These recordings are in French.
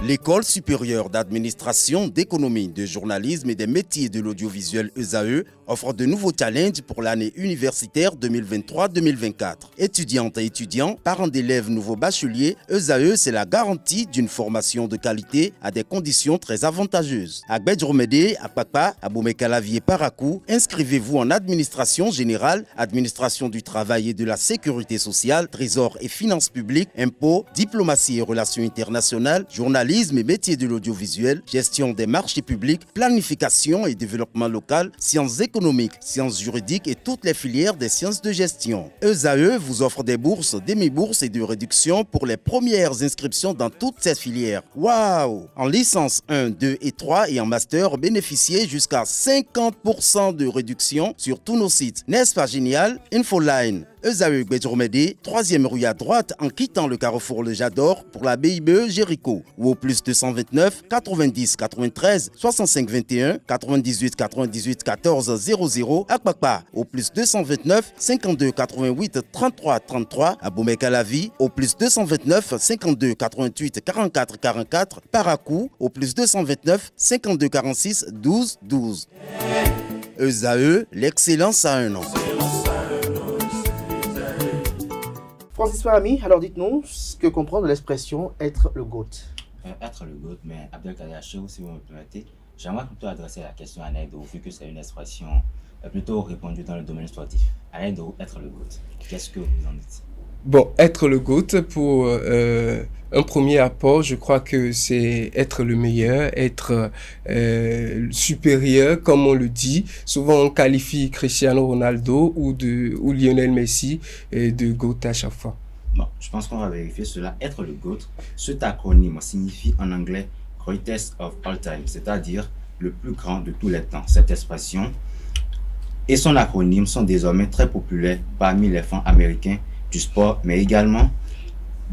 L'École supérieure d'administration, d'économie, de journalisme et des métiers de l'audiovisuel ESAE offre de nouveaux challenges pour l'année universitaire 2023-2024. Étudiantes et étudiants, parents d'élèves nouveaux bacheliers, ESAE, c'est la garantie d'une formation de qualité à des conditions très avantageuses. À Gbedjromede, à Papa, à Boumekalavi et Parakou, inscrivez-vous en administration générale, administration du travail et de la sécurité sociale, trésor et finances publiques, impôts, diplomatie et relations internationales, journalisme et métiers de l'audiovisuel, gestion des marchés publics, planification et développement local, sciences économiques, sciences juridiques et toutes les filières des sciences de gestion. ESAE vous offre des bourses, demi-bourses et de réductions pour les premières inscriptions dans toutes ces filières. Waouh! En licence 1, 2 et 3 et en master, bénéficiez jusqu'à 50% de réduction sur tous nos sites. N'est-ce pas génial? Infoline. ESAE Gbedjromede, 3e rue à droite en quittant le carrefour Le Jador pour la BIBE Jéricho ou au plus 229 90 93 65 21 98 98 14 00 à Kpakpa au plus 229 52 88 33 33 à Boumekalavi au plus 229 52 88 44 44 Parakou au plus 229 52 46 12 12. ESAE, l'excellence à un an. Francis Fahmi, alors dites-nous ce que comprend de l'expression être le GOAT. Être le GOAT, mais Abdelkader Achou, si vous me permettez, j'aimerais plutôt adresser la question à Naïdo, vu que c'est une expression plutôt répandue dans le domaine sportif. Naïdo, être le GOAT, qu'est-ce que vous en dites? Bon, être le GOAT, pour un premier apport, je crois que c'est être le meilleur, être supérieur, comme on le dit. Souvent, on qualifie Cristiano Ronaldo ou Lionel Messi de GOAT à chaque fois. Bon, je pense qu'on va vérifier cela. Être le GOAT, cet acronyme signifie en anglais Greatest of All Time, c'est-à-dire le plus grand de tous les temps. Cette expression et son acronyme sont désormais très populaires parmi les fans américains du sport, mais également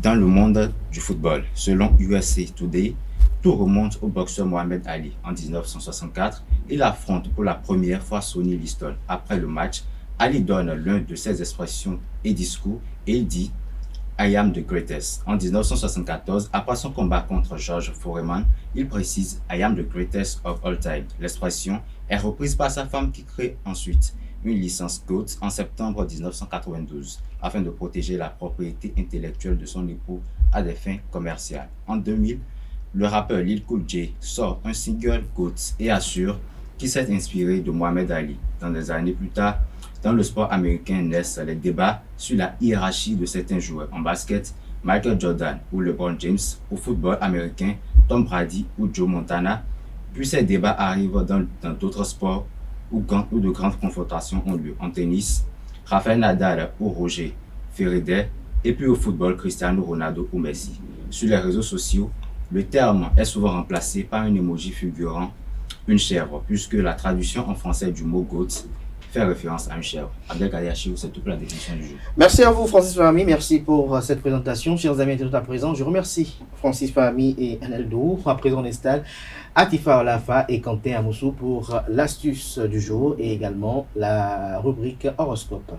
dans le monde du football. Selon USA Today, tout remonte au boxeur Mohamed Ali. En 1964, il affronte pour la première fois Sonny Liston. Après le match, Ali donne l'un de ses expressions et discours et il dit « I am the greatest ». En 1974, après son combat contre George Foreman, il précise « I am the greatest of all time ». L'expression est reprise par sa femme qui crée ensuite une licence GOAT en septembre 1992 afin de protéger la propriété intellectuelle de son époux à des fins commerciales. En 2000, le rappeur Lil Cool J sort un single GOAT et assure qu'il s'est inspiré de Mohamed Ali. Dans des années plus tard, dans le sport américain naissent les débats sur la hiérarchie de certains joueurs. En basket, Michael Jordan ou LeBron James. Au football américain, Tom Brady ou Joe Montana. Puis ces débats arrivent dans d'autres sports où de grandes confrontations ont lieu. En tennis, Rafael Nadal ou Roger Federer, et puis au football, Cristiano Ronaldo ou Messi. Sur les réseaux sociaux, le terme est souvent remplacé par un emoji figurant une chèvre, puisque la traduction en français du mot GOAT fait référence à une chèvre. Abdelkader Achou, c'est toute la définition du jeu. Merci à vous, Francis Fahmi. Merci pour cette présentation. Chers amis internautes à présent, je remercie Francis Fahmi et Aneldo. À présent, on installe Atifa Olafa et Quentin Amoussou pour l'astuce du jour et également la rubrique horoscope.